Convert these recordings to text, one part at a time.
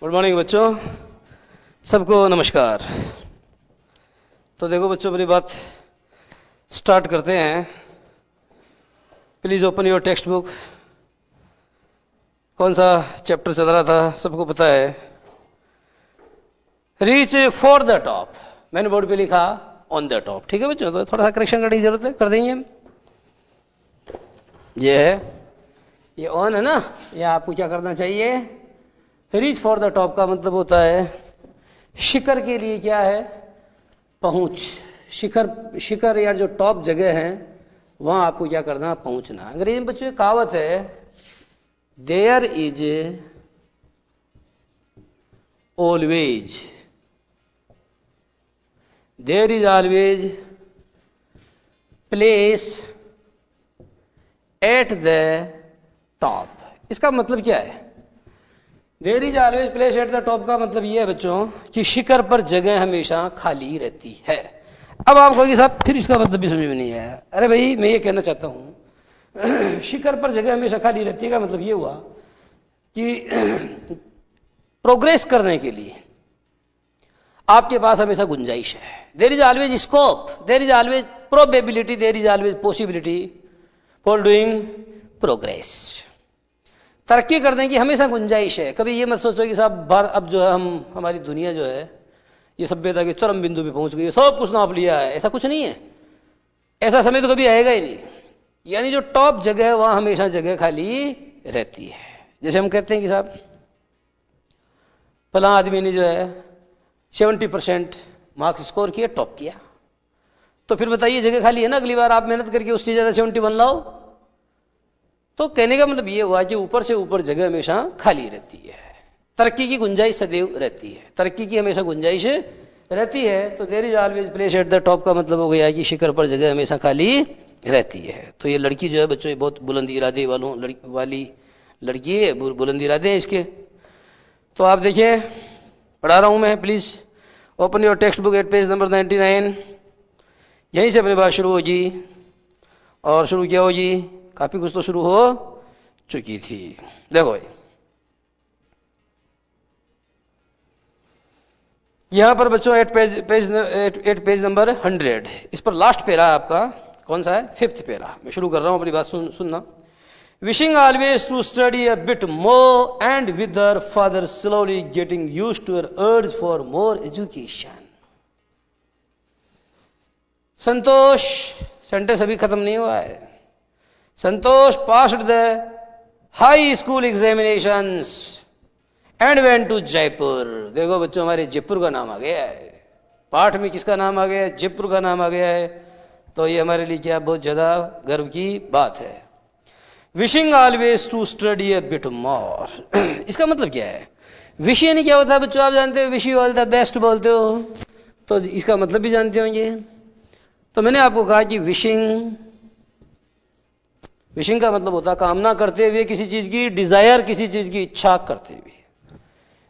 Good morning बच्चों, सबको नमस्कार। तो देखो बच्चों, अपनी बात स्टार्ट करते हैं। Please open your text book. कौन सा चैप्टर चल रहा था सबको पता है। रीच फॉर द टॉप, मैंने बोर्ड पे लिखा ऑन द टॉप। ठीक है बच्चों, तो थोड़ा सा करेक्शन करने की जरूरत है, कर देंगे हम। ये है, ये ऑन है ना, ये आपको क्या करना चाहिए। रीच फॉर द टॉप का मतलब होता है शिखर के लिए क्या है, पहुंच। शिखर या जो टॉप जगह है वहां आपको क्या करना, पहुंचना। अंग्रेजी में बच्चों एक कहावत है, there is always place at the top. इसका मतलब क्या है, there is always place at the top का मतलब यह है बच्चों कि शिखर पर जगह हमेशा खाली रहती है। अब आप कहोगे साहब फिर इसका मतलब भी समझ में नहीं आया। अरे भाई, मैं ये कहना चाहता हूं शिखर पर जगह हमेशा खाली रहती है का मतलब ये हुआ कि प्रोग्रेस करने के लिए आपके पास हमेशा गुंजाइश है। There is always scope, there is always probability, there is always possibility for doing progress. तरक्की करने की हमेशा गुंजाइश है। कभी ये मत सोचो कि साहब अब जो है हमारी दुनिया जो है ये सभ्यता के चरम बिंदु पे पहुंच गई है, सब कुछ नाप लिया है। ऐसा कुछ नहीं है, ऐसा समय तो कभी आएगा ही नहीं। यानी जो टॉप जगह है वहां हमेशा जगह खाली रहती है। जैसे हम कहते हैं कि साहब फला आदमी ने जो है 70% मार्क्स स्कोर किया, टॉप किया, तो फिर बताइए जगह खाली है ना। अगली बार आप मेहनत करके उससे ज्यादा 71 लाओ। तो कहने का मतलब यह हुआ कि ऊपर से ऊपर जगह हमेशा खाली रहती है। तरक्की की गुंजाइश सदैव रहती है, तरक्की की हमेशा गुंजाइश रहती है। तो there is always place at the top का मतलब हो गया कि शिखर पर जगह हमेशा खाली रहती है। तो ये लड़की जो है बच्चों, ये बहुत बुलंद इरादे वाली लड़की है, बुलंद इरादे हैं इसके। तो आप देखिए, पढ़ा रहा हूं मैं, please open your text book at page number 99। यहीं से अपनी बात शुरू होगी और शुरू क्या होगी, काफी कुछ तो शुरू हो चुकी थी। देखो भाई, यहां पर बच्चों एट पेज नंबर 100, इस पर लास्ट पेरा है आपका। कौन सा है, 5th पेरा। मैं शुरू कर रहा हूं, अपनी बात सुनना। Wishing always to study a bit more and with her father slowly getting used to her urge for more education. Santosh, sentence अभी खत्म नहीं हुआ है। संतोष passed the high school examinations and went to Jaipur. देखो बच्चों, हमारे जयपुर का नाम आ गया है। पाठ में किसका नाम आ गया है, जयपुर का नाम आ गया है। तो ये हमारे लिए क्या बहुत ज्यादा गर्व की बात है। Wishing always to study a bit more इसका मतलब क्या है, विश यानी क्या होता है बच्चों, आप जानते हो। Wish you all the best बोलते हो, तो इसका मतलब भी जानते होंगे। तो मैंने आपको कहा कि विशिंग का मतलब होता है कामना करते हुए किसी चीज की, डिजायर किसी चीज की इच्छा करते हुए।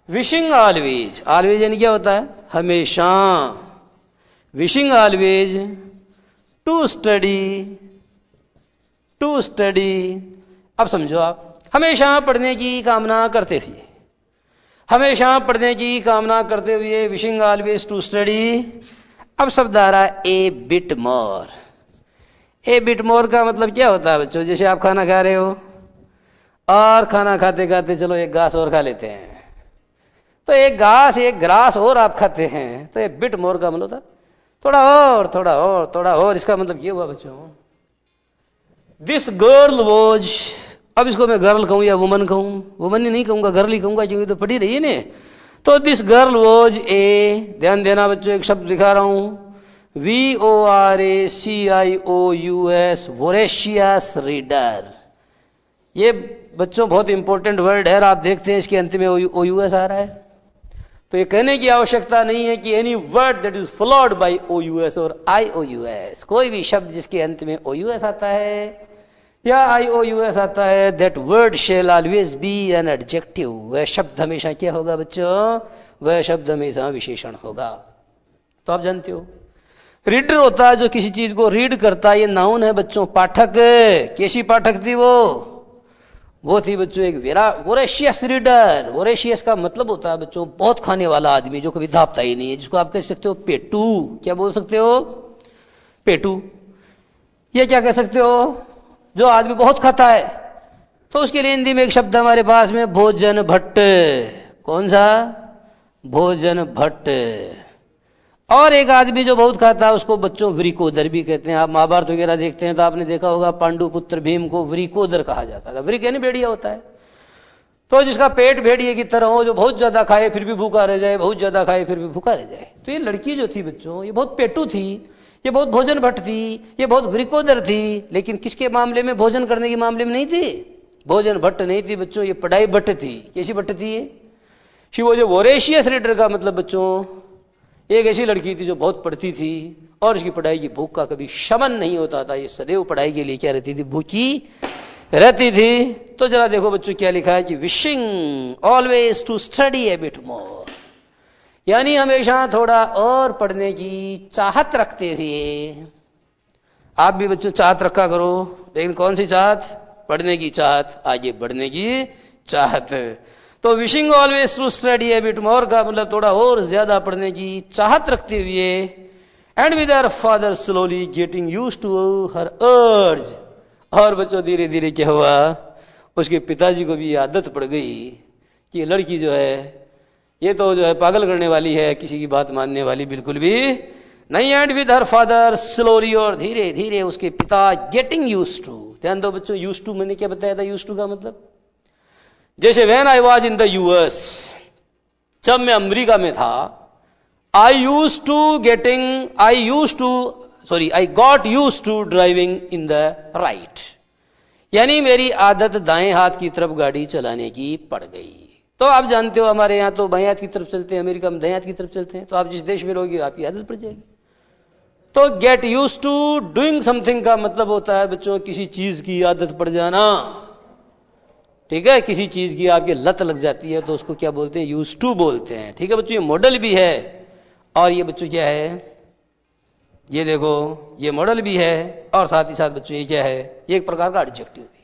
विशिंग ऑलवेज, ऑलवेज यानी क्या होता है, हमेशा। विशिंग ऑलवेज टू स्टडी, अब समझो आप, हमेशा पढ़ने की कामना करते हुए, हमेशा पढ़ने की कामना करते हुए, विशिंग ऑलवेज टू स्टडी। अब शब्द आ रहा है ए बिट मोर। ए बिट मोर का मतलब क्या होता है बच्चों, जैसे आप खाना खा रहे हो और खाना खाते खाते चलो एक घास और खा लेते हैं, तो एक ग्रास और आप खाते हैं, तो ए बिट मोर का मतलब होता थोड़ा और। इसका मतलब ये हुआ बच्चों, दिस गर्ल वॉज, अब इसको मैं गर्ल कहूं या वुमन कहूं, वुमन ही नहीं कहूंगा, गर्ल ही कहूंगा, क्योंकि तो पढ़ी रही है ने। तो दिस गर्ल वॉज ए, ध्यान देना बच्चों, एक शब्द दिखा रहा हूं, VORACIOUS, वोरेशियस रीडर। ये बच्चों बहुत इंपॉर्टेंट वर्ड है। आप देखते हैं इसके अंत में OUS आ रहा है। तो ये कहने की आवश्यकता नहीं है कि any word that is followed by OUS और IOUS, कोई भी शब्द जिसके अंत में OUS आता है या IOUS आता है, that word shall always be an adjective. वह शब्द हमेशा क्या होगा बच्चों, वह शब्द हमेशा विशेषण होगा। तो आप जानते हो, रीडर होता है जो किसी चीज को रीड करता है, ये नाउन है बच्चों। पाठक, कैसी पाठक थी वो थी बच्चों एक वोरेशियस रीडर। वोरेशियस का मतलब होता है बच्चों बहुत खाने वाला आदमी, जो कभी धापता ही नहीं है, जिसको आप कह सकते हो पेटू। क्या बोल सकते हो? पेटू। ये क्या कह सकते हो? जो आदमी बहुत खाता है। तो उसके लिए हिंदी में एक शब्द हमारे पास में भोजन भट्ट। कौन सा? भोजन भट्ट। और एक आदमी जो बहुत खाता है उसको बच्चों वृकोदर भी कहते हैं। आप महाभारत वगैरह देखते हैं तो आपने देखा होगा पांडुपुत्र भीम को वृकोदर कहा जाता था। वृक यानी भेड़िया होता है। तो जिसका पेट भेड़िए की तरह हो, जो बहुत ज्यादा खाए फिर भी भूखा रह जाए, बहुत ज्यादा खाए फिर भी भूखा रह जाए। तो ये लड़की जो थी बच्चों, ये बहुत पेटू थी, ये बहुत भोजन भट्ट थी, ये बहुत वृकोदर थी। लेकिन किसके मामले में? भोजन करने के मामले में नहीं थी। भोजन भट्ट नहीं थी बच्चों, ये पढ़ाई भट्ट थी। कैसी भट्ट थी ये? वो जो वोरेशियस रीडर का मतलब बच्चों एक ऐसी लड़की थी जो बहुत पढ़ती थी और उसकी पढ़ाई की भूख का कभी शमन नहीं होता था। ये सदैव पढ़ाई के लिए क्या रहती थी? भूखी रहती थी। तो जरा देखो बच्चों क्या लिखा है कि wishing always to study a bit more, यानी हमेशा थोड़ा और पढ़ने की चाहत रखते हुए। आप भी बच्चों चाहत रखा करो, लेकिन कौन सी चाहत? पढ़ने की चाहत, आगे बढ़ने की चाहत। तो wishing always to study a bit more का मतलब थोड़ा और ज्यादा पढ़ने की चाहत रखते हुए। And with her father slowly getting used to her urge. और बच्चों धीरे धीरे क्या हुआ? उसके पिताजी को भी आदत पड़ गई कि लड़की जो है ये तो जो है पागल करने वाली है, किसी की बात मानने वाली बिल्कुल भी नहीं। And with her father slowly, और धीरे धीरे उसके पिता गेटिंग यूज्ड टू। ध्यान दो बच्चों, यूज्ड टू मैंने क्या बताया था? यूज्ड टू का मतलब जैसे when I was in the US, जब मैं अमेरिका में था, I got used to driving in the right, यानी मेरी आदत दाएं हाथ की तरफ गाड़ी चलाने की पड़ गई। तो आप जानते हो हमारे यहां तो बाएं हाथ की तरफ चलते हैं, अमेरिका में दाएं हाथ की तरफ चलते हैं। तो आप जिस देश में रहोगे आपकी आदत पड़ जाएगी। तो get used to doing something का मतलब होता है बच्चों किसी चीज की आदत पड़ जाना। ठीक है, किसी चीज की आपकी लत लग जाती है तो उसको क्या बोलते हैं? यूज्ड टू बोलते हैं। ठीक है बच्चों, ये मॉडल भी है और ये बच्चों क्या है? ये देखो ये मॉडल भी है और साथ ही साथ बच्चों ये क्या है? ये एक प्रकार का एडजेक्टिव भी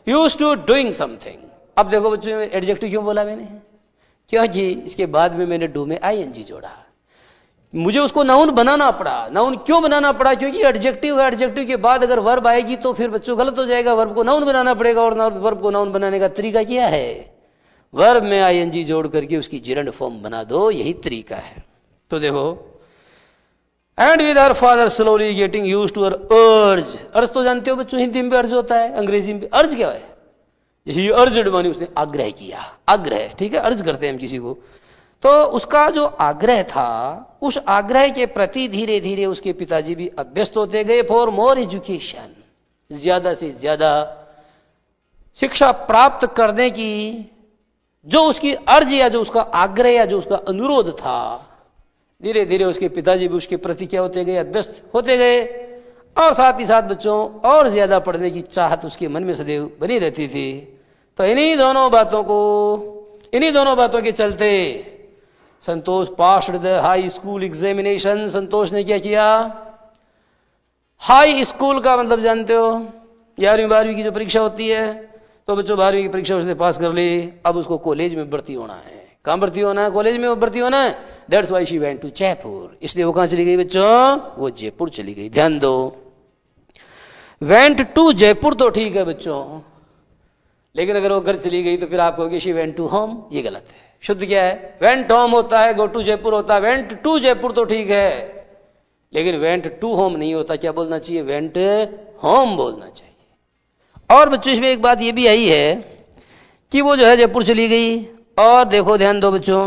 है। Used to doing something. अब देखो बच्चों एडजेक्टिव क्यों बोला मैंने? क्योंकि इसके बाद में मैंने डू में आईएनजी जोड़ा, मुझे उसको नाउन बनाना पड़ा। नाउन क्यों बनाना पड़ा? क्योंकि एडजेक्टिव है, एडजेक्टिव के बाद अगर वर्ब आएगी तो फिर बच्चों गलत हो जाएगा, वर्ब को नाउन बनाना पड़ेगा। और वर्ब को नाउन बनाने का तरीका क्या है? वर्ब में आईएनजी जोड़ करके उसकी जिरंड फॉर्म बना दो, यही तरीका है। तो देखो, and with her father slowly getting used to her urge. Urge तो जानते हो बच्चों हिंदी में भी अर्ज होता है, अंग्रेजी में भी। अर्ज क्या है? जैसे अर्ज मानी उसने आग्रह किया, आग्रह। ठीक है, अर्ज करते हैं हम किसी को, तो उसका जो आग्रह था उस आग्रह के प्रति धीरे धीरे उसके पिताजी भी अभ्यस्त होते गए फॉर मोर एजुकेशन, ज्यादा से ज्यादा शिक्षा प्राप्त करने की। जो उसकी अर्ज या जो उसका आग्रह या जो उसका अनुरोध था, धीरे धीरे उसके पिताजी भी उसके प्रति क्या होते गए? अभ्यस्त होते गए। और साथ ही साथ बच्चों और ज्यादा पढ़ने की चाहत उसके मन में सदैव बनी रहती थी। तो इन्हीं दोनों बातों के चलते Santosh passed the high school examination. Santosh ने क्या किया? हाई स्कूल का मतलब जानते हो 11वीं 12वीं की जो परीक्षा होती है, तो बच्चों 12वीं की परीक्षा उसने पास कर ली। अब उसको कॉलेज में भर्ती होना है। कहां भर्ती होना है? कॉलेज में भर्ती होना है। That's why she went to Jaipur. इसलिए वो कहां चली गई बच्चों? वो जयपुर चली गई। ध्यान दो, वेंट टू जयपुर तो ठीक है बच्चों, लेकिन अगर वो घर चली गई तो फिर आप कहोगे शी वेंट टू होम। ये गलत है। शुद्ध क्या है? वेंट होम होता है, गो टू जयपुर होता है। वेंट टू जयपुर तो ठीक है, लेकिन वेंट टू होम नहीं होता। क्या बोलना चाहिए? वेंट होम बोलना चाहिए। और बच्चों इसमें एक बात ये भी आई है कि वो जो है जयपुर चली गई। और देखो ध्यान दो बच्चों,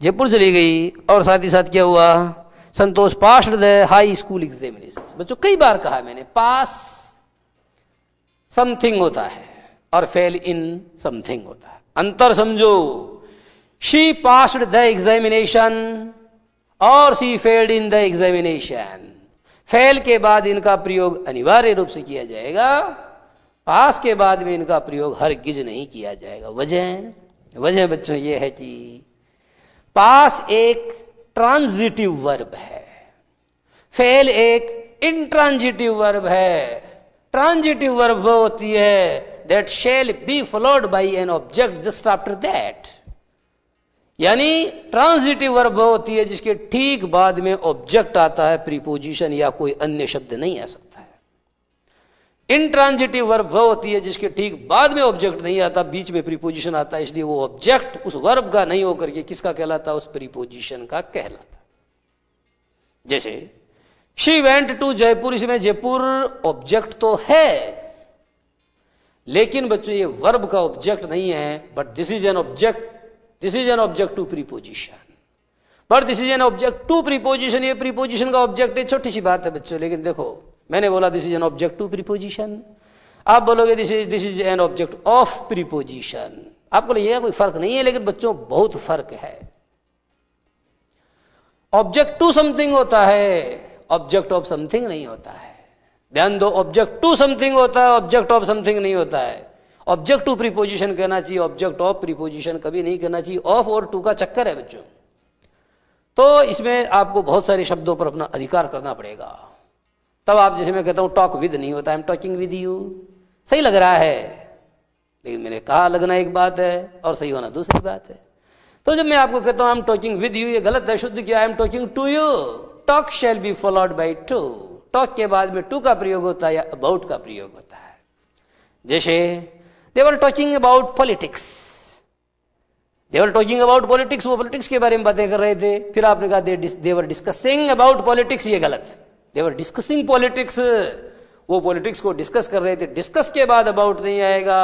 जयपुर चली गई और साथ ही साथ क्या हुआ? Santosh passed the high school examination. बच्चों कई बार कहा मैंने, पास समथिंग होता है और फेल इन समथिंग होता है। अंतर समझो। शी पास्ड द एग्जामिनेशन और she failed in the examination. Fail के बाद इनका प्रयोग अनिवार्य रूप से किया जाएगा, पास के बाद में इनका प्रयोग हरगिज नहीं किया जाएगा। वजह बच्चों ये है कि पास एक ट्रांजिटिव वर्ब है, फेल एक इंट्रांजिटिव वर्ब है। ट्रांजिटिव वर्ब वो होती है that shall be followed by an object just after that. यानी ट्रांजिटिव वर्ब वो होती है जिसके ठीक बाद में ऑब्जेक्ट आता है, प्रीपोजिशन या कोई अन्य शब्द नहीं आ सकता है। इंट्रांजिटिव वर्ब वो होती है जिसके ठीक बाद में ऑब्जेक्ट नहीं आता, बीच में प्रीपोजिशन आता है, इसलिए वो ऑब्जेक्ट उस वर्ब का नहीं होकर के किसका कहलाता, उस प्रीपोजिशन का कहलाता। जैसे शी वेंट टू जयपुर, इसमें जयपुर ऑब्जेक्ट तो है लेकिन बच्चों ये वर्ब का ऑब्जेक्ट नहीं है, but this is an object, this is an object to preposition, but this is an object to preposition. ये प्रीपोजिशन का ऑब्जेक्ट है, छोटी सी बात है बच्चों, लेकिन देखो मैंने बोला this is an object to preposition, आप बोलोगे this is an object of preposition. आपको लगेगा कोई फर्क नहीं है, लेकिन बच्चों बहुत फर्क है। ऑब्जेक्ट टू समथिंग होता है, ऑब्जेक्ट ऑफ समथिंग नहीं होता है। ध्यान दो, ऑब्जेक्ट टू समथिंग होता है, ऑब्जेक्ट ऑफ समथिंग नहीं होता है। ऑब्जेक्ट टू प्रीपोजिशन कहना चाहिए, ऑब्जेक्ट ऑफ प्रीपोजिशन कभी नहीं कहना चाहिए। ऑफ और टू का चक्कर है बच्चों, तो इसमें आपको बहुत सारे शब्दों पर अपना अधिकार करना पड़ेगा। तब आप, जैसे मैं कहता हूं टॉक विद नहीं होता, आई एम टॉकिंग विद यू, सही लग रहा है, लेकिन मैंने कहा लगना एक बात है और सही होना दूसरी बात है। तो जब मैं आपको कहता हूं I am talking with you, ये गलत है, शुद्ध किया I am talking to you. Talk shall be followed by to, talk के बाद में टू का प्रयोग होता है या अबाउट का प्रयोग होता है। जैसे they were talking about politics, they were talking about politics, वो पॉलिटिक्स के बारे में बातें कर रहे थे, फिर आपने कहा दे वर डिस्कसिंग अबाउट पॉलिटिक्स, ये गलत। दे वर डिस्कसिंग पॉलिटिक्स, वो पॉलिटिक्स को डिस्कस कर रहे थे, डिस्कस के बाद अबाउट नहीं आएगा,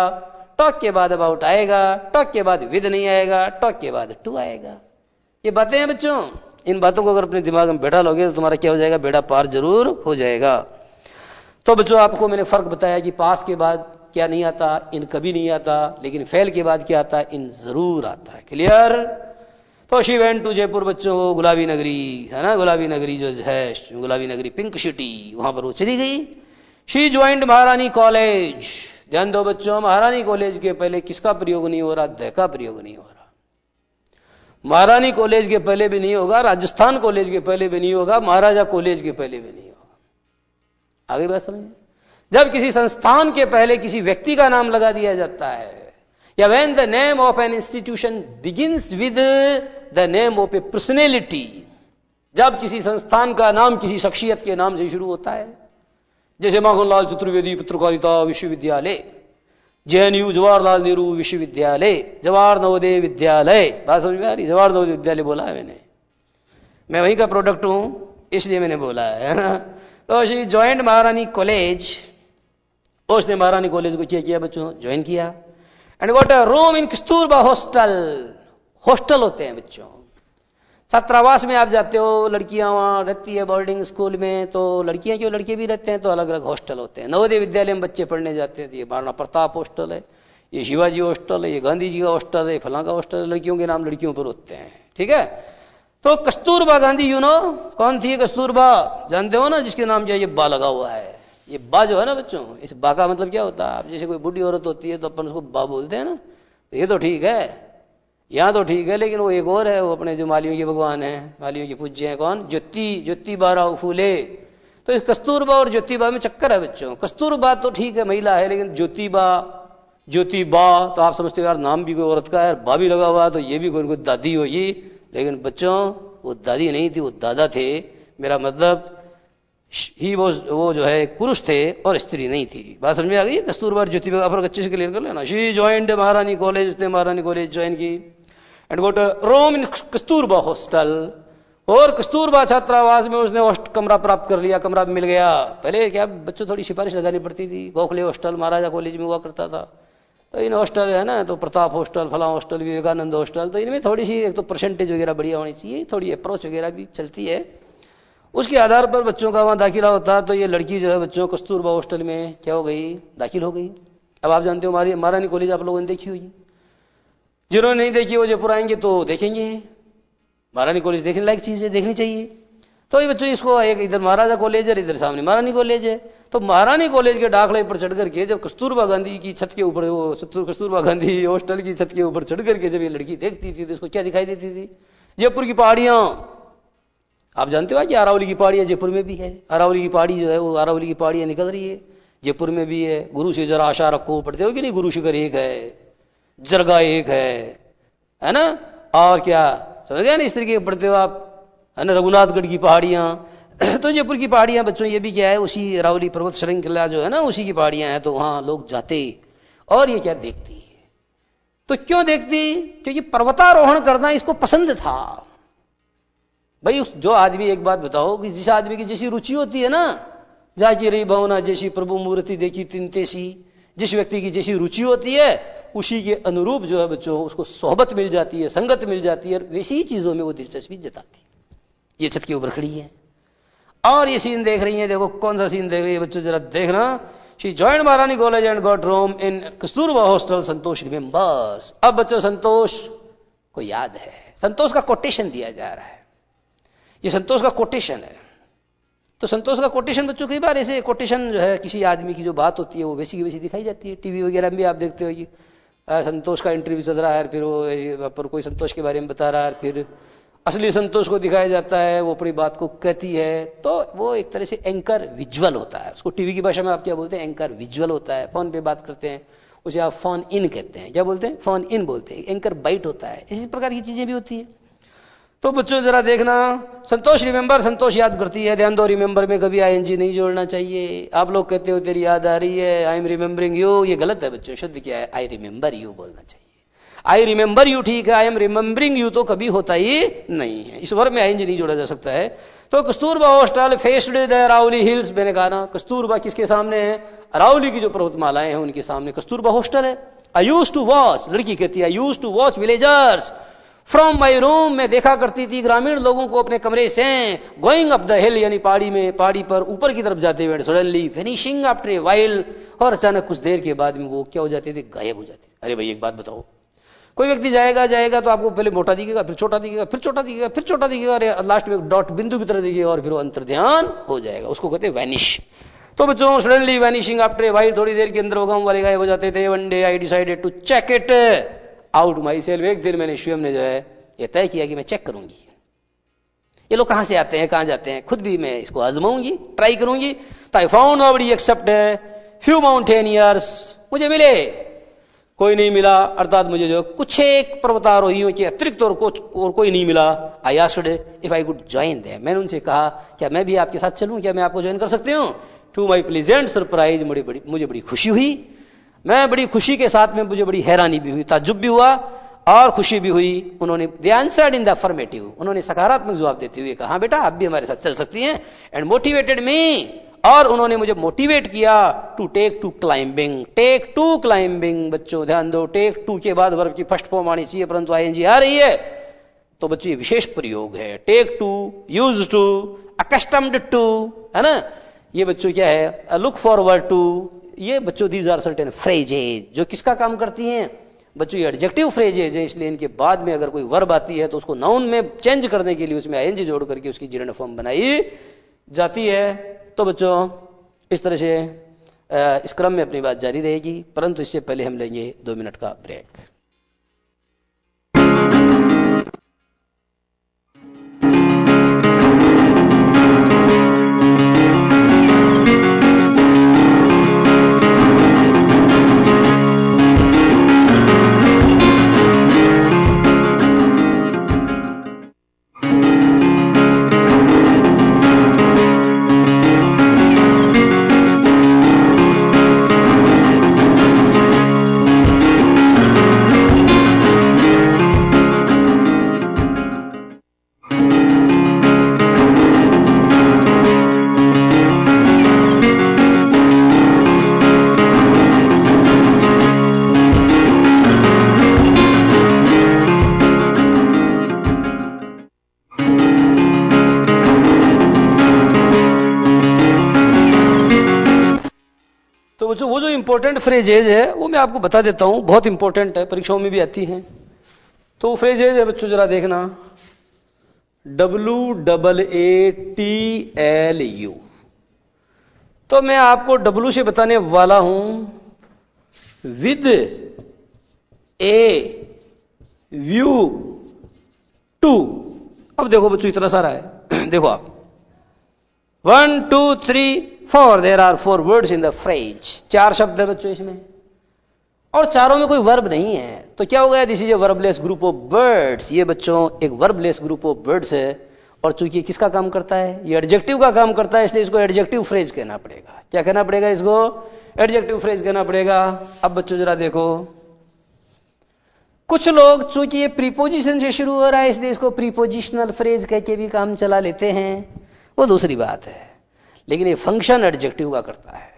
टॉक के बाद अबाउट आएगा, टॉक के बाद विद नहीं आएगा, टॉक के बाद टू आएगा। ये बातें हैं बच्चों, इन बातों को अगर अपने दिमाग में बैठा लोगे तो तुम्हारा क्या हो जाएगा, बेड़ा पार जरूर हो जाएगा। तो बच्चों आपको मैंने फर्क बताया कि पास के बाद क्या नहीं आता, इन कभी नहीं आता, लेकिन फेल के बाद क्या आता है, इन जरूर आता है। क्लियर? तो शी वेंट टू जयपुर, बच्चों वो गुलाबी नगरी है ना, गुलाबी नगरी जो है, गुलाबी नगरी पिंक सिटी, वहां पर वो चली गई। शी ज्वाइंड महारानी कॉलेज, ध्यान दो बच्चों, महारानी कॉलेज के पहले किसका प्रयोग नहीं हो रहा, द का प्रयोग नहीं हो रहा। महारानी कॉलेज के पहले भी नहीं होगा, राजस्थान कॉलेज के पहले भी नहीं होगा, महाराजा कॉलेज के पहले भी नहीं होगा। आगे बात समझिए, जब किसी संस्थान के पहले किसी व्यक्ति का नाम लगा दिया जाता है, या when the name of an institution begins with the name of A personality, जब किसी संस्थान का नाम किसी शख्सियत के नाम से शुरू होता है, जैसे माखनलाल चतुर्वेदी पत्रकारिता विश्वविद्यालय, जेएनयू जवाहरलाल नेहरू विश्वविद्यालय, जवाहर नवोदय विद्यालय, बात समझ में आ रही? जवाहर नवोदय विद्यालय बोला है मैंने, मैं वहीं का प्रोडक्ट हूं इसलिए मैंने बोला है ना। तो शी ज्वाइंड महारानी कॉलेज, उसने महारानी कॉलेज को क्या किया बच्चों, ज्वाइन किया। And got a room in Kasturba hostel, hostel होते हैं बच्चों, छात्रावास में आप जाते हो, लड़कियां वहां रहती है बोर्डिंग स्कूल में, तो लड़कियां क्यों, लड़के भी रहते हैं, तो अलग अलग हॉस्टल होते हैं। नवोदय विद्यालय में बच्चे पढ़ने जाते हैं, तो ये महाराणा प्रताप हॉस्टल है, ये शिवाजी हॉस्टल है, ये गांधी जी का हॉस्टल है, फलां का हॉस्टल है, लड़कियों के नाम लड़कियों पर होते हैं, ठीक है। तो कस्तूरबा गांधी, यू नो कौन थी कस्तूरबा, जानते हो ना, जिसके नाम जो ये बा लगा हुआ है, ये बा जो है ना बच्चों, इस बा का मतलब क्या होता है, आप जैसे कोई बुढ़ी औरत होती है तो अपन उसको बा बोलते हैं ना, तो ये तो ठीक है, यहां तो ठीक है, लेकिन वो एक और है, वो अपने जो मालियों के भगवान है, मालियों के पूज्य हैं, कौन, ज्योतिबा राव फूले। तो इस कस्तूरबा और ज्योतिबा में चक्कर है बच्चों। कस्तूरबा तो ठीक है महिला है, लेकिन ज्योतिबा तो आप समझते हो यार नाम भी कोई औरत का है, बा भी लगा हुआ, तो ये भी कोई दादी होगी, लेकिन बच्चों वो दादी नहीं थी, वो दादा थे। मेरा मतलब ही वो जो है एक पुरुष थे और स्त्री नहीं थी। बात समझ में आ गई? कस्तूरबा और ज्योतिबा का फर्क अच्छे से क्लियर कर लेना। शी ज्वाइंड महारानी कॉलेज, उसने महारानी कॉलेज ज्वाइन की। And got room in Kasturba hostel, और कस्तूरबा छात्रावास में उसने कमरा प्राप्त कर लिया, कमरा मिल गया। पहले क्या बच्चों थोड़ी सिफारिश लगानी पड़ती थी, गोखले हॉस्टल महाराजा कॉलेज में हुआ करता था, तो इन हॉस्टल है ना, तो प्रताप हॉस्टल, फला हॉस्टल, विवेकानंद हॉस्टल, तो इनमें थोड़ी सी एक तो परसेंटेज वगैरह बढ़िया होनी चाहिए, थोड़ी अप्रोच वगैरह भी चलती है, उसके आधार पर बच्चों का वहां दाखिला होता है। तो ये लड़की जो है बच्चों कस्तूरबा हॉस्टल में क्या हो गई, दाखिल हो गई। अब आप जानते हो महारानी कॉलेज आप लोगों ने देखी होगी, जिन्होंने नहीं देखी वो जयपुर आएंगे तो देखेंगे। महारानी कॉलेज देखने लायक चीज है, देखनी चाहिए। तो ये बच्चों इसको एक इधर महाराजा कॉलेज है, इधर सामने महारानी कॉलेज है। तो महारानी कॉलेज के दाखिले पर चढ़ करके जब कस्तूरबा गांधी की छत के ऊपर, वो कस्तूरबा गांधी हॉस्टल की छत के ऊपर चढ़ करके जब ये लड़की देखती थी तो इसको क्या दिखाई देती थी, जयपुर की पहाड़ियां। आप जानते हो कि अरावली की पहाड़ियां जयपुर में भी है, अरावली की पहाड़ी जो है वो अरावली की पहाड़ियां निकल रही है, जयपुर में भी है, गुरु से जरा आशा रखो, पढ़ते हो कि नहीं, गुरु शिखर एक है, जरगा एक है ना, और क्या समझ गया ना, इस तरीके पढ़ते हो आप, है ना, रघुनाथगढ़ की पहाड़ियां तो जयपुर की पहाड़ियां बच्चों ये भी क्या है, उसी अरावली पर्वत श्रृंखला जो है ना, उसी की पहाड़ियां हैं, तो वहां लोग जाते, और ये क्या देखती है। तो क्यों देखती, क्योंकि पर्वतारोहण करना इसको पसंद था भाई। जो आदमी, एक बात बताओ कि जिस आदमी की जैसी रुचि होती है ना, जाकी रही भावना जैसी प्रभु मूर्ति देखी तिनतेसी, जिस व्यक्ति की जैसी रुचि होती है उसी के अनुरूप जो है बच्चों उसको सोहबत मिल जाती है, संगत मिल जाती है, वैसी ही चीजों में वो दिलचस्पी जताती है। ये छत के ऊपर खड़ी है और ये सीन देख रही है, देखो कौन सा सीन देख रही है बच्चों, जरा देखना। शी जॉइंड महारानी college and got room in Kasturba hostel, Santosh remembers. अब बच्चों संतोष को याद है, संतोष का कोटेशन दिया जा रहा है, ये संतोष का कोटेशन है। तो संतोष का कोटेशन बच्चों कई बार ऐसे कोटेशन जो है, किसी आदमी की जो बात होती है वो वैसी की वैसी दिखाई जाती है। टीवी वगैरह में भी आप देखते हो कि संतोष का इंटरव्यू चल रहा है, फिर वो पर कोई संतोष के बारे में बता रहा है, फिर असली संतोष को दिखाया जाता है, वो अपनी बात को कहती है। तो वो एक तरह से एंकर विजुअल होता है, उसको टीवी की भाषा में आप क्या बोलते हैं, एंकर विजुअल होता है। फोन पे बात करते हैं उसे आप फोन इन कहते हैं, क्या बोलते हैं, फोन इन बोलते हैं। एंकर बाइट होता है, इसी प्रकार की चीजें भी होती है। तो बच्चों जरा देखना, संतोष रिमेंबर, संतोष याद करती है। ध्यान दो, रिमेंबर में कभी आईएनजी नहीं जोड़ना चाहिए। आप लोग कहते हो तेरी याद आ रही है, आई एम रिमेंबरिंग यू, ये गलत है बच्चों। शुद्ध क्या है, आई रिमेंबर यू बोलना चाहिए। आई रिमेंबर यू ठीक है, आई एम रिमेंबरिंग यू तो कभी होता ही नहीं है, इस वर्ग में आईएनजी नहीं जोड़ा जा सकता है। तो Kasturba hostel faced the Aravalli hills, मैंने कहा ना कस्तूरबा किसके सामने है, अरावली की जो पर्वतमालाएं हैं उनके सामने कस्तूरबा हॉस्टल है। आई यूज टू वॉच, लड़की कहती है, I use to watch villagers from my room, मैं देखा करती थी ग्रामीण लोगों को अपने कमरे से, गोइंग अप द हिल, यानी पहाड़ी में, पहाड़ी पर ऊपर की तरफ जाते हुए, suddenly finishing after a while, और अचानक कुछ देर के बाद में वो क्या हो जाते थे, गायब हो जाते थे। अरे भाई एक बात बताओ, कोई व्यक्ति जाएगा तो आपको पहले मोटा दिखेगा, फिर छोटा दिखेगा, फिर छोटा दिखेगा, फिर छोटा दिखेगा, और लास्ट में डॉट बिंदु की तरह दिखेगा, और फिर वो अंतर्ध्यान हो जाएगा, उसको कहते हैं वैनिश। तो बच्चों suddenly vanishing after a while, थोड़ी देर के अंदर वो गांव वाले गायब हो जाते थे। One day I decided to check it out myself, एक दिन मैंने स्वयं ने जो है ये तय किया कि मैं चेक करूंगी ये लोग कहां से आते हैं, कहां जाते हैं, खुद भी मैं इसको आजमाऊंगी, ट्राई करूंगी। तो I found nobody except few mountaineers, मुझे मिले कोई नहीं मिला, अर्थात मुझे जो कुछ एक पर्वतारोहियों के अतिरिक्त और कोई नहीं मिला। I asked if I could join them, मैंने उनसे कहा क्या मैं भी आपके साथ चलूं, क्या मैं आपको ज्वाइन कर सकती हूं। टू माई प्लीजेंट सरप्राइज, मुझे बड़ी खुशी हुई, मैं बड़ी खुशी के साथ में मुझे बड़ी हैरानी भी हुई, ताज्जुब भी हुआ और खुशी भी हुई। उन्होंने दे आंसर्ड इन द अफर्मेटिव, उन्होंने सकारात्मक जवाब देते हुए कहा बेटा आप भी हमारे साथ चल सकती हैं। एंड मोटिवेटेड मी, और उन्होंने मुझे मोटिवेट किया to take to climbing, take to climbing. बच्चों ध्यान दो, टेक टू के बाद वर्ब की फर्स्ट फॉर्म आनी चाहिए, परंतु आईएनजी आ रही है, तो बच्चों ये विशेष प्रयोग है। Take to, use to, accustomed to, है ना, ये बच्चों क्या है, लुक फॉरवर्ड टू, ये बच्चों दीज आर सर्टेन फ्रेजेज जो किसका काम करती हैं बच्चों, ये एडजेक्टिव फ्रेजेज है, इसलिए इनके बाद में अगर कोई वर्ब आती है तो उसको नाउन में चेंज करने के लिए उसमें आईएनजी जोड़ करके उसकी जीर्ण फॉर्म बनाई जाती है। तो बच्चों इस तरह से इस क्रम में अपनी बात जारी रहेगी, परंतु इससे पहले हम लेंगे 2 मिनट का ब्रेक। वो जो इंपॉर्टेंट फ्रेजेज है वो मैं आपको बता देता हूं, बहुत इंपॉर्टेंट है, परीक्षाओं में भी आती हैं। तो फ्रेजेज है बच्चों जरा देखना, WAATLU, तो मैं आपको W से बताने वाला हूं विद ए व्यू टू। अब देखो बच्चों इतना सारा है देखो आप 1 2 3 4 there are 4 words in the phrase. 4 शब्द है बच्चों इसमें, और चारों में कोई वर्ब नहीं है, तो क्या हो गया? This is a verbless group of words. ये बच्चों एक वर्बलेस ग्रुप ऑफ वर्ड्स है, और चूंकि किसका काम करता है? ये एडजेक्टिव का काम करता है, इसलिए इसको एडजेक्टिव फ्रेज कहना पड़ेगा। क्या कहना पड़ेगा इसको? एडजेक्टिव फ्रेज कहना पड़ेगा। अब बच्चों जरा देखो, कुछ लोग चूंकि ये प्रीपोजिशन से शुरू हो रहा है इसलिए इसको प्रीपोजिशनल फ्रेज कह के भी काम चला लेते हैं, वो दूसरी बात है। लेकिन ये फंक्शन एडजेक्टिव का करता है,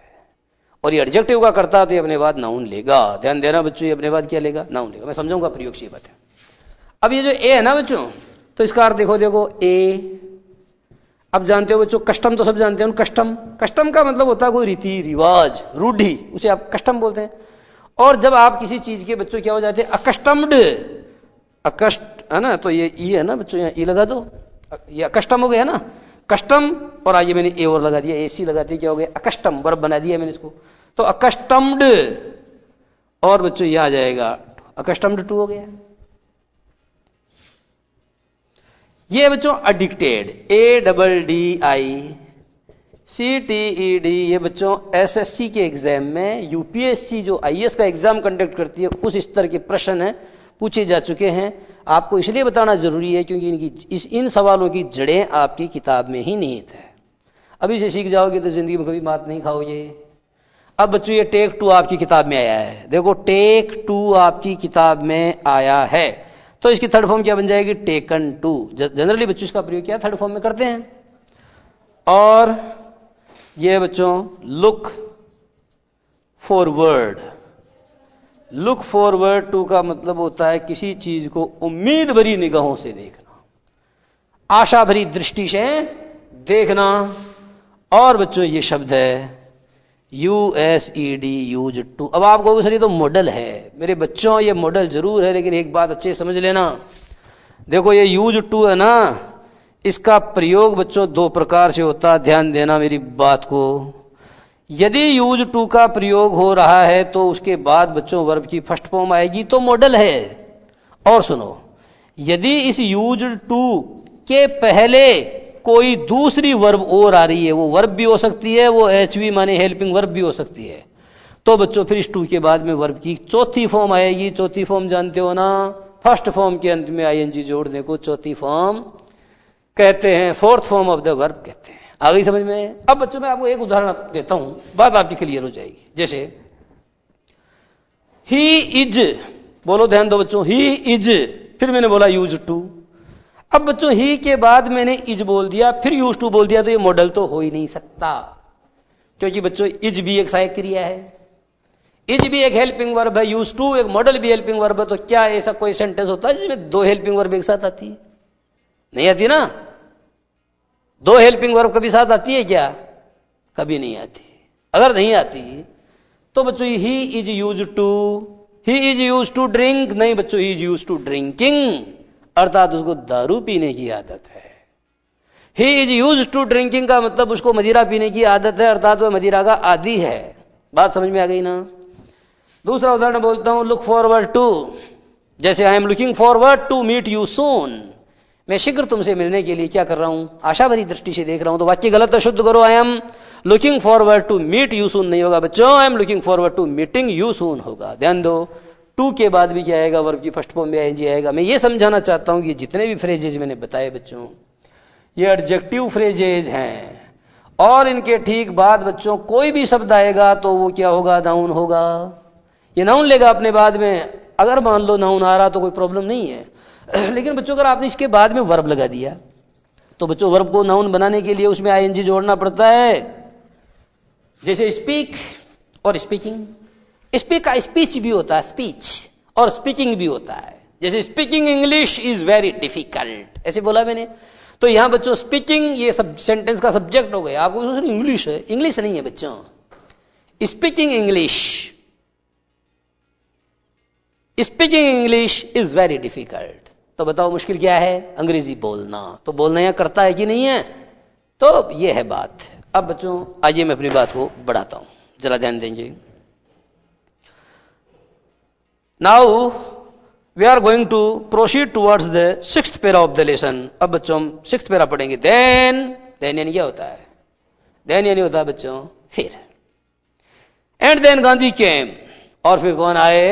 और ये एडजेक्टिव का करता है तो ये अपने बाद नाउन लेगा। ध्यान देना बच्चों, ये अपने बाद क्या लेगा? नाउन लेगा। मैं समझाऊंगा प्रयोग से ये बात है। अब ये जो ए है ना बच्चों, तो इसका अर्थ देखो, देखो ए। अब जानते हो बच्चों, कस्टम तो सब जानते हैं। कस्टम, कस्टम का मतलब होता है कोई रीति रिवाज, रूढ़ी, उसे आप कस्टम बोलते हैं। और जब आप किसी चीज के बच्चों क्या हो जाते हैं? अकस्टम्ड, अकस्ट है ना, तो ये ई है ना बच्चों, यहाँ ई लगा दो, ये अकस्टम हो गया ना, कस्टम। और आइए मैंने ए और लगा दिया, एसी लगा दिया, क्या हो गया? अकस्टम, वर्ब बना दिया मैंने इसको, तो अकस्टम्ड। और बच्चों ये आ जाएगा अकस्टम्ड टू हो गया। ये बच्चों एडिक्टेड, ADDICTED, ये बच्चों एसएससी के एग्जाम में, यूपीएससी जो आईएएस का एग्जाम कंडक्ट करती है उस स्तर के प्रश्न है, पूछे जा चुके हैं। आपको इसलिए बताना जरूरी है क्योंकि इन सवालों की जड़ें आपकी किताब में ही निहित है। अभी से सीख जाओगे तो जिंदगी में कभी मात नहीं खाओगे। अब बच्चों ये टेक 2 आपकी किताब में आया है, देखो टेक 2 आपकी किताब में आया है, तो इसकी थर्ड फॉर्म क्या बन जाएगी? Taken to. जनरली बच्चों इसका प्रयोग क्या थर्ड फॉर्म में करते हैं। और ये बच्चों look forward, look forward to का मतलब होता है किसी चीज को उम्मीद भरी निगाहों से देखना, आशा भरी दृष्टि से देखना। और बच्चों ये शब्द है USED, यूज टू। अब आपको सर ये तो मॉडल है मेरे बच्चों, ये मॉडल जरूर है, लेकिन एक बात अच्छे समझ लेना, देखो ये यूज टू है ना, इसका प्रयोग बच्चों 2 प्रकार से होता है। ध्यान देना मेरी बात को। यदि यूज टू का प्रयोग हो रहा है तो उसके बाद बच्चों वर्ब की फर्स्ट फॉर्म आएगी तो मॉडल है। और सुनो, यदि इस यूज टू के पहले कोई दूसरी वर्ब और आ रही है, वो वर्ब भी हो सकती है, वो HV माने हेल्पिंग वर्ब भी हो सकती है, तो बच्चों फिर इस टू के बाद में वर्ब की चौथी फॉर्म आएगी। चौथी फॉर्म जानते हो ना, फर्स्ट फॉर्म के अंत में ING जोड़ने को चौथी फॉर्म कहते हैं, fourth form of the verb कहते हैं। आ गई समझ में? अब बच्चों मैं आपको एक उदाहरण देता हूं, बात आपकी क्लियर हो जाएगी। जैसे ही इज, बोलो ध्यान दो बच्चों, ही इज, फिर मैंने बोला यूज टू। अब बच्चों ही के बाद मैंने इज बोल दिया, फिर यूज टू बोल दिया, तो ये मॉडल तो हो ही नहीं सकता, क्योंकि बच्चों इज भी एक सहायक क्रिया है, इज भी एक हेल्पिंग वर्ब है, यूज टू एक मॉडल भी हेल्पिंग वर्ब है। तो क्या ऐसा कोई सेंटेंस होता है जिसमें 2 हेल्पिंग वर्ब एक साथ आती है? नहीं आती ना। 2 हेल्पिंग वर्ब कभी साथ आती है क्या? कभी नहीं आती। अगर नहीं आती तो बच्चों he is use to, he is use to drink, नहीं बच्चों he is use to drinking, अर्थात उसको दारू पीने की आदत है। He is use to drinking का मतलब उसको मदिरा पीने की आदत है, अर्थात वह मदिरा का आदी है। बात समझ में आ गई ना? दूसरा उदाहरण बोलता हूं, लुक फॉरवर्ड टू। जैसे I am looking forward to meet you soon, मैं शीघ्र तुमसे मिलने के लिए क्या कर रहा हूं? आशा भरी दृष्टि से देख रहा हूं। तो वाक्य गलत है, शुद्ध करो। I am looking forward to meet you soon नहीं होगा बच्चों, I am looking forward to meeting you soon होगा। ध्यान दो, टू के बाद भी क्या आएगा? वर्ब की फर्स्ट फॉर्म में ING आएगा। मैं ये समझाना चाहता हूं कि जितने भी फ्रेजेज मैंने बताए बच्चों, ये एडजेक्टिव फ्रेजेज हैं, और इनके ठीक बाद बच्चों कोई भी शब्द आएगा तो वो क्या होगा? नाउन होगा। ये नाउन लेगा अपने बाद में। अगर मान लो नाउन आ रहा तो कोई प्रॉब्लम नहीं है, लेकिन बच्चों अगर आपने इसके बाद में वर्ब लगा दिया तो बच्चों वर्ब को नाउन बनाने के लिए उसमें ING जोड़ना पड़ता है। जैसे स्पीक और स्पीकिंग, स्पीक का स्पीच भी होता है, स्पीच, और स्पीकिंग भी होता है। जैसे speaking English is very difficult, ऐसे बोला मैंने, तो यहां बच्चों स्पीकिंग ये सब सेंटेंस का सब्जेक्ट हो गया। आपको इंग्लिश है, इंग्लिश नहीं है बच्चों, speaking English, speaking English is very difficult. तो बताओ मुश्किल क्या है? अंग्रेजी बोलना। तो बोलना यहां करता है कि नहीं है? तो ये है बात। अब बच्चों आइए मैं अपनी बात को बढ़ाता हूं, जरा ध्यान देंगे। Now we are going to proceed towards the 6th para of the lesson. अब बच्चों हम 6th पैरा पढ़ेंगे। देन यानी क्या होता है? देन यानी होता है बच्चों फिर। एंड देन गांधी केम, और फिर कौन आए,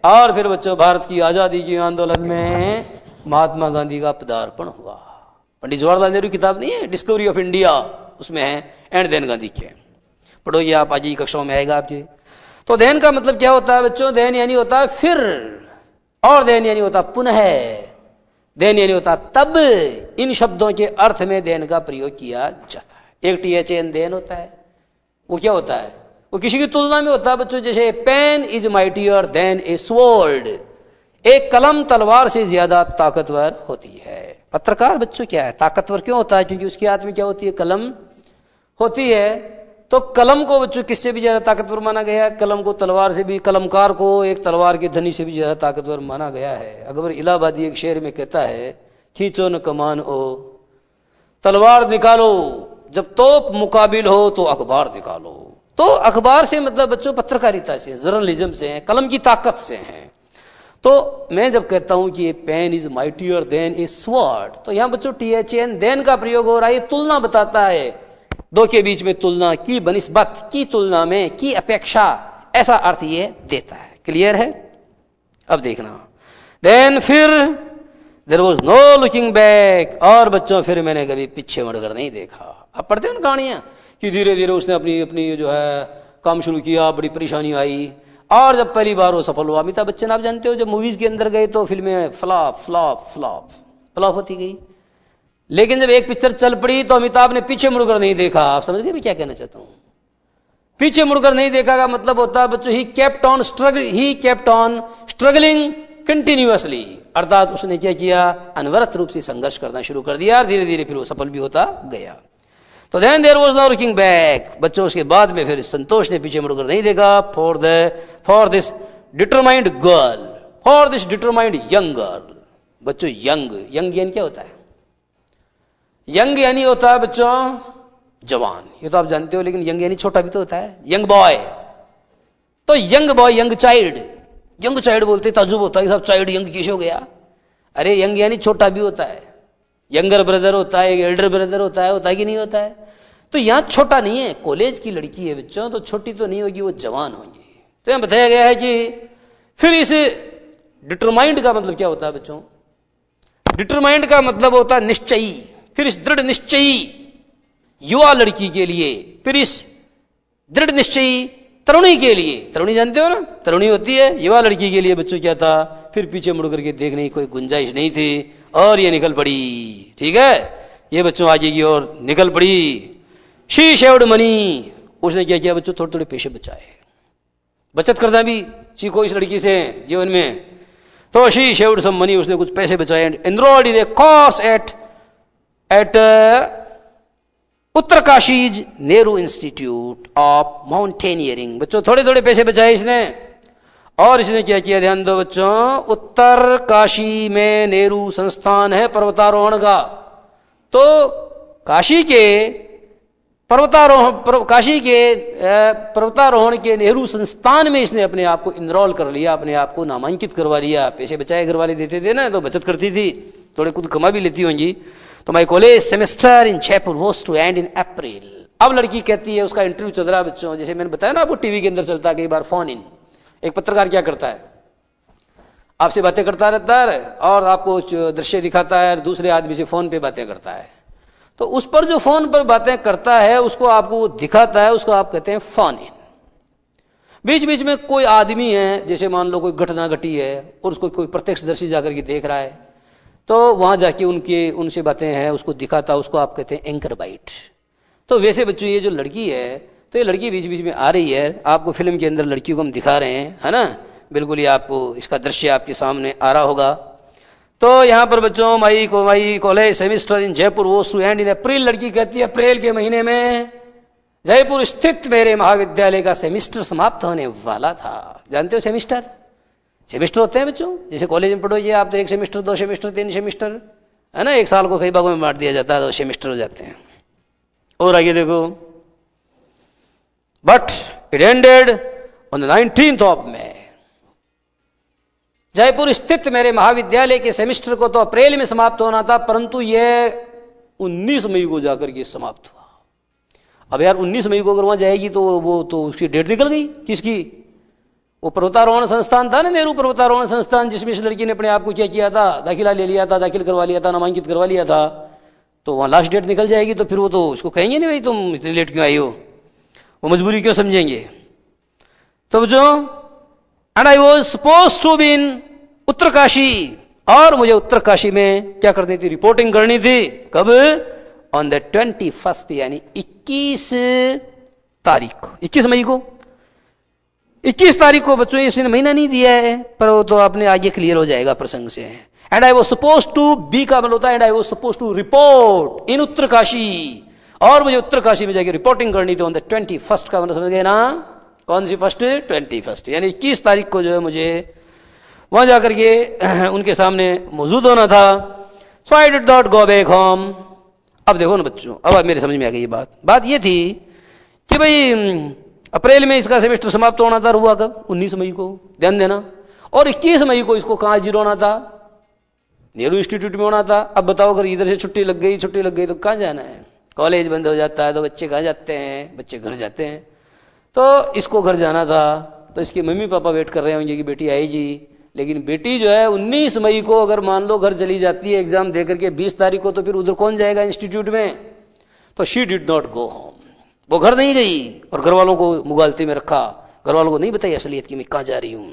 और फिर बच्चों भारत की आजादी के आंदोलन में महात्मा गांधी का पदार्पण हुआ। पंडित जवाहरलाल नेहरू की किताब नहीं है डिस्कवरी ऑफ इंडिया, उसमें है एंड देन गांधी केम, पढ़ोगे आप, आज की कक्षाओं में आएगा आपके। तो देन का मतलब क्या होता है बच्चों, देन यानी होता है फिर, और देन यानी होता पुनः, देन यानी होता तब। इन शब्दों के अर्थ में देन का प्रयोग किया जाता है। एक THAN देन होता है, वो क्या होता है, वो किसी की तुलना में होता है बच्चों, जैसे pen is mightier than a sword, एक कलम तलवार से ज्यादा ताकतवर होती है। पत्रकार बच्चों क्या है, ताकतवर क्यों होता है, क्योंकि उसके हाथ में क्या होती है, कलम होती है। तो कलम को बच्चों किससे भी ज्यादा ताकतवर माना गया है, कलम को तलवार से भी, कलमकार को एक तलवार के धनी से भी ज्यादा ताकतवर माना गया है। अकबर इलाहाबादी एक शेर में कहता है, खींचो न कमान ओ, तलवार निकालो, जब तोप मुकाबिल हो तो अखबार निकालो। तो अखबार से मतलब बच्चों पत्रकारिता से, जर्नलिज्म से है, कलम की ताकत से है। तो मैं जब कहता हूं कि pen is mightier than a sword, तो यहां बच्चों THAN देन का प्रयोग हो रहा है। ये तुलना बताता है, दो के बीच में तुलना की बनिस्बत, की तुलना में, की अपेक्षा, ऐसा अर्थ ये देता है। क्लियर है? अब देखना, देन फिर there was no looking back, और बच्चों फिर मैंने कभी पीछे मुड़कर नहीं देखा। आप पढ़ते हो ना कहानियां कि धीरे धीरे उसने अपनी अपनी जो है काम शुरू किया, बड़ी परेशानी आई, और जब पहली बार वो सफल हुआ, अमिताभ बच्चन आप जानते हो जब मूवीज के अंदर गए तो फिल्में फ्लॉप फ्लॉप फ्लॉप फ्लॉप होती गई, लेकिन जब एक पिक्चर चल पड़ी तो अमिताभ ने पीछे मुड़कर नहीं देखा। आप समझ गए मैं क्या कहना चाहता हूं? पीछे मुड़कर नहीं देखा का मतलब होता है बच्चों he kept on struggling continuously, अर्थात उसने क्या किया, अनवरत रूप से संघर्ष करना शुरू कर दिया, धीरे धीरे फिर वो सफल भी होता गया। तो then there was no looking back, बच्चों उसके बाद में फिर संतोष ने पीछे मुड़कर नहीं देखा। For this determined girl, for this determined young girl. बच्चों यंग यानी क्या होता है, यंग यानी होता है बच्चों जवान, ये तो आप जानते हो, लेकिन यंग यानी छोटा भी तो होता है, यंग बॉय। तो यंग बॉय, यंग चाइल्ड बोलते ताजुब होता है, सब चाइल्ड यंग कैसे हो गया? अरे यंग यानी छोटा भी होता है, यंगर ब्रदर होता है, एल्डर ब्रदर होता है कि नहीं होता है? तो यहां छोटा नहीं है, कॉलेज की लड़की है बच्चों, तो छोटी तो नहीं होगी, वो जवान होगी। तो यहां बताया गया है कि फिर इस डिटरमाइंड का मतलब क्या होता है बच्चों, डिटरमाइंड का मतलब होता है निश्चयी, फिर इस दृढ़ निश्चयी युवा लड़की के लिए, फिर इस दृढ़ निश्चयी तरुणी के लिए, तरुणी जानते हो ना, तरुणी होती है, युवा लड़की के लिए बच्चों क्या था, फिर पीछे मुड़ करके देखने की कोई गुंजाइश नहीं थी, और ये निकल पड़ी। ठीक है, ये बच्चों आगे की ओर निकल पड़ी। शी शेव्ड मनी, उसने क्या किया बच्चों, थोड़े थोड़े पैसे बचाए, बचत करना भी सीखो इस लड़की से जीवन में। तो शी शेव्ड सम मनी, उसने कुछ पैसे बचाए, enrolled in a course at Uttarkashi's Nehru institute of mountaineering. बच्चों थोड़े थोड़े पैसे बचाए इसने, और इसने क्या किया, ध्यान दो बच्चों, उत्तर काशी में नेहरू संस्थान है पर्वतारोहण का, तो काशी के पर्वतारोहण के नेहरू संस्थान में इसने अपने आप को इनरोल कर लिया, अपने आप को नामांकित करवा लिया। पैसे बचाए घर वाले देते थे ना, तो बचत करती थी, थोड़े खुद कमा भी लेती होंगी। तो my college semester in Jaipur was to end in April. अब लड़की कहती है, उसका इंटरव्यू चल रहा है बच्चों, जैसे मैंने बताया ना आपको टीवी के अंदर चलता है कई बार फोन इन, एक पत्रकार क्या करता है, आपसे बातें करता रहता है और आपको दृश्य दिखाता है, दूसरे आदमी से फोन पे बातें करता है। तो उस पर जो फोन पर बातें करता है उसको आपको दिखाता है, उसको आप कहते हैं फोन इन। बीच बीच में कोई आदमी है, जैसे मान लो कोई घटना घटी है और उसको कोई प्रत्यक्षदर्शी जाकर के देख रहा है, तो वहां जाके उनसे बातें हैं, उसको दिखाता, उसको आप कहते हैं एंकर बाइट। तो वैसे बच्चों ये जो लड़की है, तो ये लड़की बीच बीच में आ रही है, आपको फिल्म के अंदर लड़कियों को हम दिखा रहे हैं, है ना, बिल्कुल ही आपको इसका दृश्य आपके सामने आ रहा होगा। तो यहां पर बच्चों my college semester in Jaipur was to end in April. लड़की कहती है अप्रैल के महीने में जयपुर स्थित मेरे महाविद्यालय का सेमेस्टर समाप्त होने वाला था। जानते हो सेमेस्टर होते हैं बच्चों, जैसे कॉलेज में पढ़ोगे आप तो 1 सेमेस्टर 2 सेमेस्टर 3 सेमेस्टर, है ना, 1 साल को कई भागों में बांट दिया जाता है, 2 सेमेस्टर हो जाते हैं। और आगे देखो, but it ended on the 19th of May। Jaipur स्थित मेरे महाविद्यालय के सेमेस्टर को तो अप्रैल में समाप्त होना था, परंतु यह 19 मई को जाकर के समाप्त हुआ। अब यार 19 मई को अगर वहां जाएगी तो वो तो उसकी डेट निकल गई। किसकी? वो पर्वतारोहण संस्थान था ना, नेहरू पर्वतारोहण संस्थान, जिसमें इस लड़की ने अपने आप को क्या किया था, दाखिला ले लिया था, दाखिल करवा लिया था, नामांकित करवा लिया था। तो वहां लास्ट डेट निकल जाएगी तो फिर वो तो उसको कहेंगे नहीं भाई तुम इतनी लेट क्यों आई हो, वो मजबूरी क्यों समझेंगे। तो बच्चों, and I was suppose to be in Uttarkashi, और मुझे उत्तरकाशी में क्या करनी थी, रिपोर्टिंग करनी थी। कब? ऑन द 21 यानी 21 तारीख को, 21 मई को, 21 तारीख को। बच्चों इसने महीना नहीं दिया है, पर वो तो आपने आगे क्लियर हो जाएगा प्रसंग से। And I was suppose to be का मतलब होता है and I was suppose to report in Uttarkashi, और मुझे उत्तरकाशी में जाकर रिपोर्टिंग करनी थी ऑन द 21 का मतलब समझ गए ना, कौन सी फर्स्ट? 21 यानी 21 तारीख को जो है मुझे वहां जाकर के उनके सामने मौजूद होना था। So I did not go back home. अब देखो ना बच्चों, अब मेरे समझ में आ गई ये बात ये थी कि भाई अप्रैल में इसका सेमेस्टर समाप्त होना था, हुआ कब? 19 मई को, ध्यान देना। और 21 मई को इसको कहां हाजिर होना था? नेहरू इंस्टीट्यूट में होना था। अब बताओ अगर इधर से छुट्टी लग गई तो कहां जाना है? कॉलेज बंद हो जाता है तो बच्चे कहां जाते हैं? बच्चे घर जाते हैं। तो इसको घर जाना था, तो इसके मम्मी पापा वेट कर रहे होंगे कि बेटी आएगी। लेकिन बेटी जो है 19 मई को अगर मान लो घर चली जाती है एग्जाम दे करके 20 तारीख को, तो फिर उधर कौन जाएगा इंस्टीट्यूट में? तो she did not go home, वो घर नहीं गई और घर वालों को मुगालती में रखा, घर वालों को नहीं बताई असलियत की मैं कहां जा रही हूं।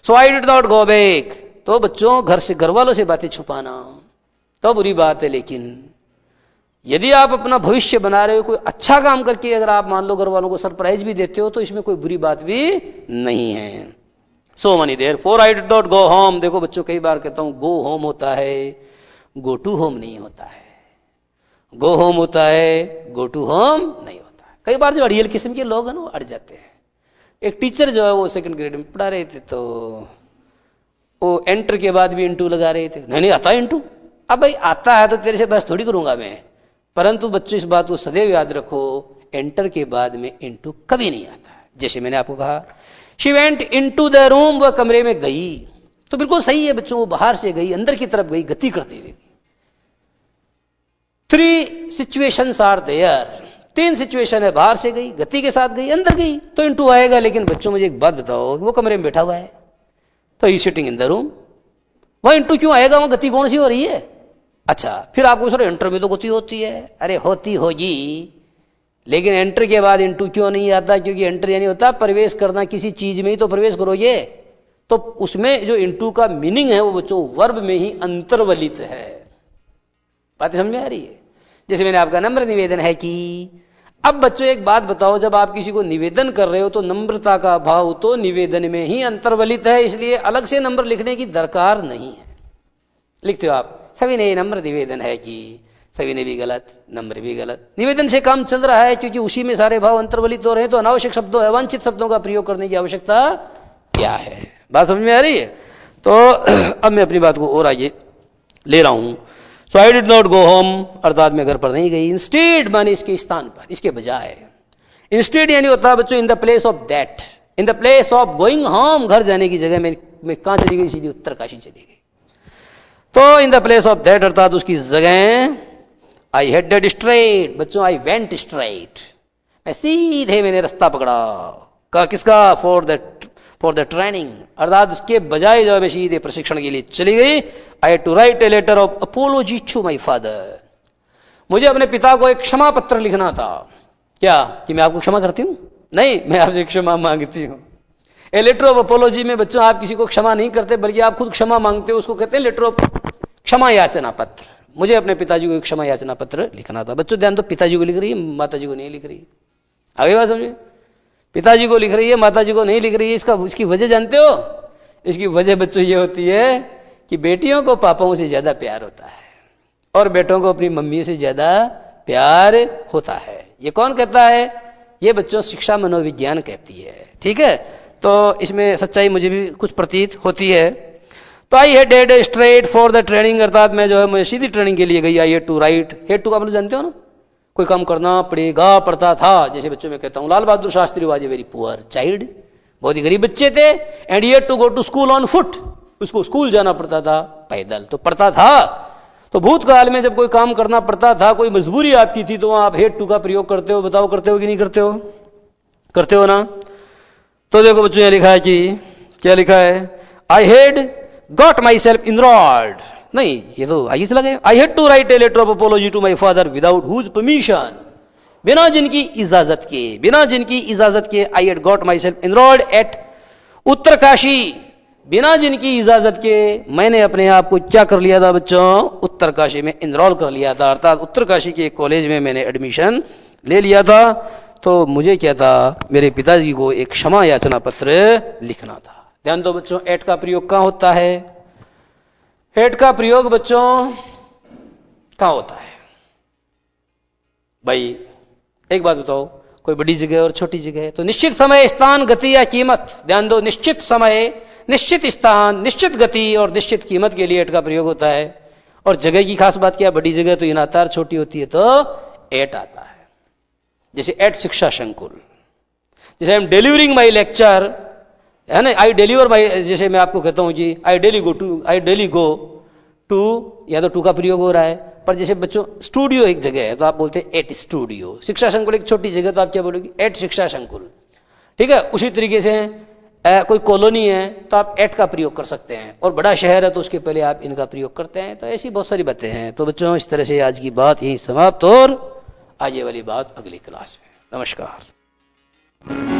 So I did not go back. तो बच्चों, घर से घर वालों से बातें छुपाना तो बुरी बात है, लेकिन यदि आप अपना भविष्य बना रहे हो, कोई अच्छा काम करके अगर आप मान लो घर वालों को सरप्राइज भी देते हो, तो इसमें कोई बुरी बात भी नहीं है। So money therefore I did not go home. देखो बच्चों, कई बार कहता हूं गो होम होता है, गो टू होम नहीं होता है। गो होम होता है, गो टू होम नहीं होता है। कई बार जो अड़ियल किस्म के लोग हैं वो अड़ जाते हैं। एक टीचर जो है वो 2nd ग्रेड में पढ़ा रहे थे, तो वो एंटर के बाद भी इंटू लगा रहे थे। नहीं आता इंटू। अब भाई आता है तो तेरे से बस थोड़ी करूंगा मैं, परंतु बच्चों इस बात को सदैव याद रखो, एंटर के बाद में इंटू कभी नहीं आता है। जैसे मैंने आपको कहा, she went into the room, वह कमरे में गई, तो बिल्कुल सही है बच्चों, वो बाहर से गई, अंदर की तरफ गई, गति करते हुए। 3 सिचुएशंस आर देयर, 3 सिचुएशन है, बाहर से गई, गति के साथ गई, अंदर गई, तो इंटू आएगा। लेकिन बच्चों मुझे एक बात बताओ, वो कमरे में बैठा हुआ है, तो ही सिटिंग इन द रूम, वह इंटू क्यों आएगा? वहां गति कौन सी हो रही है? अच्छा, फिर आपको सर एंटर में तो गति होती है। अरे होती होगी, लेकिन एंटर के बाद इंटू क्यों नहीं आता? क्योंकि एंटर यानी होता प्रवेश करना, किसी चीज में ही तो प्रवेश करोगे, तो उसमें जो इंटू का मीनिंग है वो बच्चों वर्ब में ही अंतर्वलित है। बात समझ में आ रही है? जैसे मैंने आपका नम्र निवेदन है कि, अब बच्चों एक बात बताओ, जब आप किसी को निवेदन कर रहे हो तो नम्रता का भाव तो निवेदन में ही अंतर्वलित है, इसलिए अलग से नंबर लिखने की दरकार नहीं है। लिखते हो आप, सभी ने नम्र निवेदन है कि, सभी ने भी गलत, नंबर भी गलत। निवेदन से काम चल रहा है क्योंकि उसी में सारे भाव अंतर्वलित हो रहे हैं, तो अनावश्यक शब्दों, अवांछित शब्दों का प्रयोग करने की आवश्यकता क्या है? बात समझ में आ रही है? तो अब मैं अपनी बात को और आगे ले रहा हूं। So I did not go home, अर्थात मैं घर पर नहीं गई। इंस्टेड माने इसके स्थान पर, इसके बजाय। इंस्टेड यानी होता है बच्चों in the place of that, in the place of going home, घर जाने की जगह मैं कहां चली गई? सीधी उत्तरकाशी चली गई। तो in the place of that अर्थात उसकी जगह, आई हेडेड स्ट्रेट, बच्चों आई वेंट स्ट्रेट, मैं सीधे मैंने रास्ता पकड़ा। का किसका? फॉर द ट्रेनिंग, अर्थात उसके बजाय जो है सीधे प्रशिक्षण के लिए चली गई। I had to write a letter of apology to my father, मुझे अपने पिता को एक क्षमा पत्र लिखना था। क्या कि मैं आपको क्षमा करती हूं? नहीं, मैं आपसे क्षमा मांगती हूं। ए लेटर ऑफ अपोलॉजी में बच्चों आप किसी को क्षमा नहीं करते, बल्कि आप खुद क्षमा मांगते हो, उसको कहते हैं लेटर ऑफ क्षमा याचना पत्र। मुझे अपने पिताजी को एक क्षमा याचना पत्र लिखना था। बच्चों ध्यान दो, पिताजी को लिख रही है, माताजी को नहीं लिख रही है। आगे बात समझे? पिताजी को लिख रही है, माताजी को नहीं लिख रही है। इसकी वजह जानते हो? इसकी वजह बच्चों ये होती है कि बेटियों को पापाओं से ज्यादा प्यार होता है और बेटों को अपनी मम्मी से ज्यादा प्यार होता है। ये कौन कहता है? ये बच्चों शिक्षा मनोविज्ञान कहती है। ठीक है, तो इसमें सच्चाई मुझे भी कुछ प्रतीत होती है। तो I headed straight for the training, अर्थात मैं जो है मैं सीधी ट्रेनिंग के लिए गई। I had to write, had to का मतलब जानते हो ना, कोई काम करना पड़ेगा, पड़ता था। जैसे बच्चों में कहता हूं, Lal Bahadur Shastri was a very poor child, बहुत ही गरीब बच्चे थे। And he had to go to school on foot, उसको स्कूल जाना पड़ता था पैदल, तो पड़ता था। तो भूतकाल में जब कोई काम करना पड़ता था, कोई मजबूरी आपकी थी, तो आप हेड टू का प्रयोग करते हो? बताओ करते हो कि नहीं करते हो? करते हो ना? तो देखो बच्चों, यहां लिखा है कि क्या लिखा है? I had got myself enrolled, नहीं ये तो आइए से लगे, I had to write a letter of apology to my father without whose permission, बिना जिनकी इजाजत के, बिना जिनकी इजाजत के I had got myself enrolled at Uttarkashi, बिना जिनकी इजाजत के मैंने अपने आप को क्या कर लिया था बच्चों? उत्तरकाशी में इनरोल कर लिया था, अर्थात उत्तरकाशी के एक कॉलेज में मैंने एडमिशन ले लिया था। तो मुझे क्या था? मेरे पिताजी को एक क्षमा याचना पत्र लिखना था। ध्यान दो बच्चों, एट का प्रयोग कहां होता है? एट का प्रयोग बच्चों कहां होता है? भाई एक बात बताओ, कोई बड़ी जगह और छोटी जगह है, तो निश्चित समय, स्थान, गति या कीमत, ध्यान दो, निश्चित समय, निश्चित स्थान, निश्चित गति और निश्चित कीमत के लिए एट का प्रयोग होता है। और जगह की खास बात क्या है? बड़ी जगह तो इनातार, छोटी होती है तो एट आता है। जैसे एट शिक्षा संकुल, जैसे I M delivering my lecture, है ना, आई डिलीवर माई, जैसे मैं आपको कहता हूं जी आई डेली गो टू, या तो टू का प्रयोग हो रहा है। पर जैसे बच्चों स्टूडियो एक जगह है तो आप बोलते हैं एट स्टूडियो, शिक्षा संकुल एक छोटी जगह तो आप क्या बोलोगे? एट शिक्षा संकुल। ठीक है, उसी तरीके से कोई कॉलोनी है तो आप एट का प्रयोग कर सकते हैं, और बड़ा शहर है तो उसके पहले आप इनका प्रयोग करते हैं। तो ऐसी बहुत सारी बातें हैं। तो बच्चों इस तरह से आज की बात यही समाप्त, और आगे वाली बात अगली क्लास में। नमस्कार।